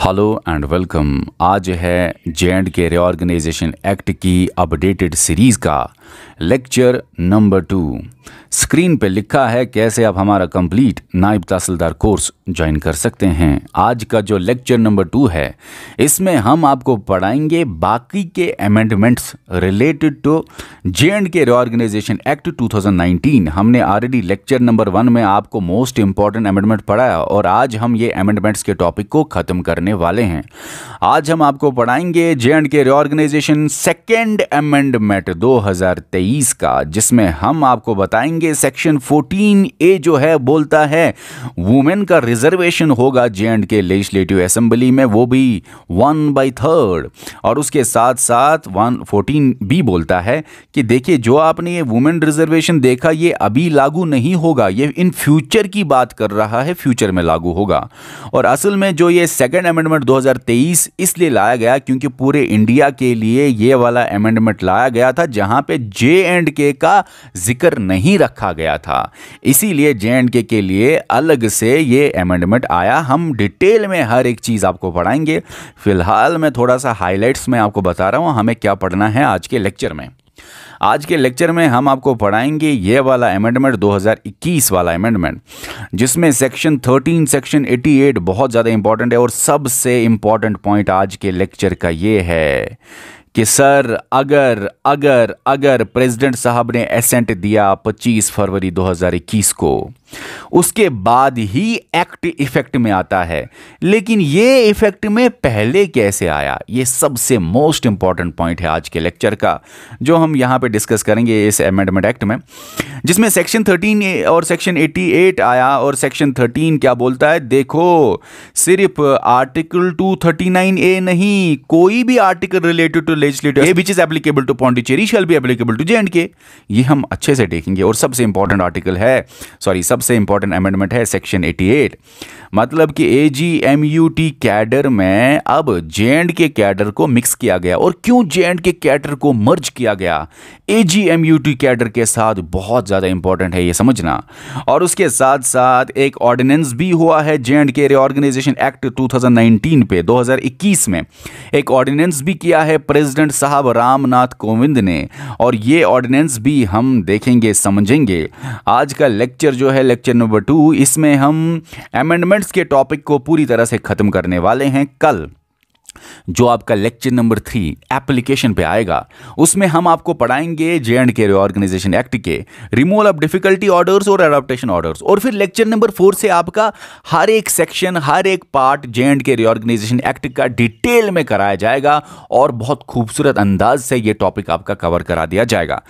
Hello and welcome. आज है J&K reorganisation act की अपडेटेड सीरीज़ का लेक्चर नंबर 2। स्क्रीन पे लिखा है कैसे आप हमारा कंप्लीट नायब तहसीलदार कोर्स ज्वाइन कर सकते हैं। आज का जो लेक्चर नंबर 2 है इसमें हम आपको पढ़ाएंगे बाकी के amendments related to J and K reorganisation act 2019। हमने ऑलरेडी लेक्चर नंबर 1 में आपको मोस्ट इंपॉर्टेंट अमेंडमेंट पढ़ाया और आज हम ये अमेंडमेंट्स के टॉपिक को ख़त्म करने वाले हैं। आज हम आपको पढ़ाएंगे जे.एंड.के रीऑर्गेनाइजेशन सेकेंड अमेंडमेंट 2023 का, जिसमें हम आपको बताएंगे सेक्शन 14A जो है बोलता है वुमेन का रिजर्वेशन होगा जे.एंड.के लेजिस्लेटिव असेंबली में, वो भी 1/3। और उसके साथ साथ 14B बोलता है कि देखिए जो आपने ये वुमेन रिजर्वेशन देखा ये अभी लागू नहीं होगा, ये इन फ्यूचर की बात कर रहा है, फ्यूचर में लागू होगा। और असल में जो ये सेकेंड अमेंडमेंट 2023 इसलिए लाया गया क्योंकि पूरे इंडिया के लिए ये वाला अमेंडमेंट लाया गया था जहां पे जे.एंड.के का जिक्र नहीं रखा गया था, इसीलिए जे.एंड.के के लिए अलग से ये अमेंडमेंट आया। हम डिटेल में हर एक चीज़ आपको पढ़ाएंगे। फिलहाल मैं थोड़ा सा हाइलाइट्स में आपको बता रहा हूँ हमें क्या पढ़ना है आज के लेक्चर में। आज के लेक्चर में हम आपको पढ़ाएंगे ये वाला अमेंडमेंट 2021 वाला अमेंडमेंट, जिसमें सेक्शन 13 सेक्शन 88 बहुत ज़्यादा इंपॉर्टेंट है। और सबसे इंपॉर्टेंट पॉइंट आज के लेक्चर का ये है कि सर अगर प्रेसिडेंट साहब ने एसेंट दिया 25 फरवरी 2021 को, उसके बाद ही एक्ट इफेक्ट में आता है, लेकिन ये इफेक्ट में पहले कैसे आया, ये सबसे मोस्ट इंपॉर्टेंट पॉइंट है आज के लेक्चर का, जो हम यहाँ पे डिस्कस करेंगे इस अमेंडमेंट एक्ट में, जिसमें सेक्शन 13 और सेक्शन 88 आया। और सेक्शन 13 क्या बोलता है, देखो सिर्फ आर्टिकल 239A नहीं, कोई भी article related to legislative which is applicable to Pondicherry shall be applicable to J and K. ये हम अच्छे से देखेंगे। और सबसे इंपॉर्टेंट आर्टिकल है, सबसे इंपॉर्टेंट अमेंडमेंट है सेक्शन 88, मतलब कि AGMUT कैडर में अब जे.एंड.के कैडर को मिक्स किया गया। और क्यों जे.एंड.के कैडर को मर्ज किया गया AGMUT कैडर के साथ, बहुत ज़्यादा इंपॉर्टेंट है ये समझना। और उसके साथ साथ एक ऑर्डिनेंस भी हुआ है जे.एंड.के रीऑर्गेनाइजेशन एक्ट 2019 पे 2021 में एक ऑर्डिनेंस भी किया है प्रेसिडेंट साहब रामनाथ कोविंद ने, और ये ऑर्डिनेंस भी हम देखेंगे समझेंगे। आज का लेक्चर जो है लेक्चर नंबर 2, इसमें हम अमेंडमेंट्स के टॉपिक को पूरी तरह से खत्म करने वाले हैं। कल जो आपका लेक्चर नंबर 3 एप्लीकेशन पे आएगा, उसमें हम आपको पढ़ाएंगे जे.एंड.के रीऑर्गेनाइजेशन एक्ट के रिमूवल ऑफ डिफिकल्टी ऑर्डर्स और एडाप्टेशन ऑर्डर्स। और फिर लेक्चर नंबर 4 से आपका हर एक सेक्शन, हर एक पार्ट जे.एंड.के रीऑर्गेनाइजेशन एक्ट का डिटेल में कराया जाएगा और बहुत खूबसूरत अंदाज से यह टॉपिक आपका कवर करा दिया जाएगा।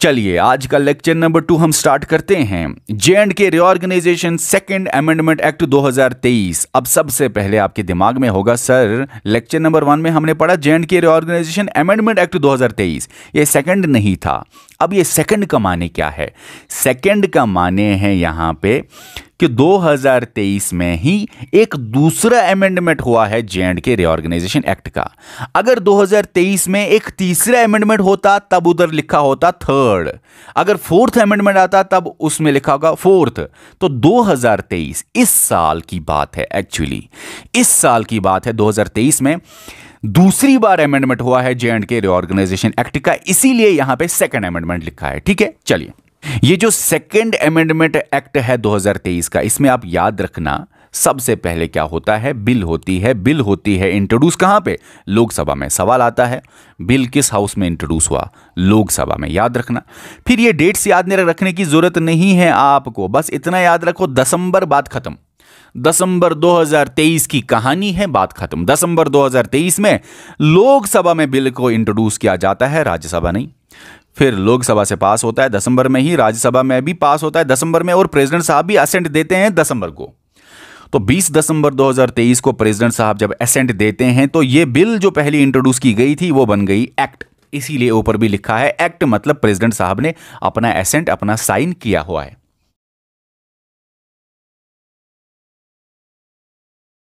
चलिए आज का लेक्चर नंबर 2 हम स्टार्ट करते हैं। J and K reorganisation second amendment act 2023। अब सबसे पहले आपके दिमाग में होगा सर लेक्चर नंबर 1 में हमने पढ़ा जे.एंड.के रीऑर्गेनाइजेशन अमेंडमेंट एक्ट 2023, ये सेकंड नहीं था। अब ये सेकंड का माने क्या है? सेकंड का माने है यहां पे कि 2023 में ही एक दूसरा अमेंडमेंट हुआ है जे.एंड.के रीऑर्गेनाइजेशन एक्ट का। अगर 2023 में एक तीसरा अमेंडमेंट होता तब उधर लिखा होता थर्ड, अगर फोर्थ अमेंडमेंट आता तब उसमें लिखा होगा फोर्थ। तो 2023 इस साल की बात है, एक्चुअली इस साल की बात है। 2023 में दूसरी बार अमेंडमेंट हुआ है जे.एंड.के रीऑर्गेनाइजेशन एक्ट का, इसीलिए यहां पे सेकंड अमेंडमेंट लिखा है। ठीक है, चलिए ये जो सेकेंड अमेंडमेंट एक्ट है 2023 का, इसमें आप याद रखना सबसे पहले क्या होता है, बिल होती है। बिल होती है इंट्रोड्यूस कहां पे? लोकसभा में। सवाल आता है बिल किस हाउस में इंट्रोड्यूस हुआ? लोकसभा में, याद रखना। फिर ये डेट्स याद रखने की जरूरत नहीं है आपको, बस इतना याद रखो दिसंबर, बात खत्म। दिसंबर 2023 की कहानी है, बात खत्म। दिसंबर 2023 में लोकसभा में बिल को इंट्रोड्यूस किया जाता है, राज्यसभा नहीं। फिर लोकसभा से पास होता है दिसंबर में ही, राज्यसभा में भी पास होता है दिसंबर में, और प्रेसिडेंट साहब भी असेंट देते हैं दिसंबर को। तो 20 दिसंबर 2023 को प्रेसिडेंट साहब जब असेंट देते हैं तो ये बिल जो पहले इंट्रोड्यूस की गई थी वो बन गई एक्ट। इसीलिए ऊपर भी लिखा है एक्ट, मतलब प्रेसिडेंट साहब ने अपना असेंट, अपना साइन किया हुआ है।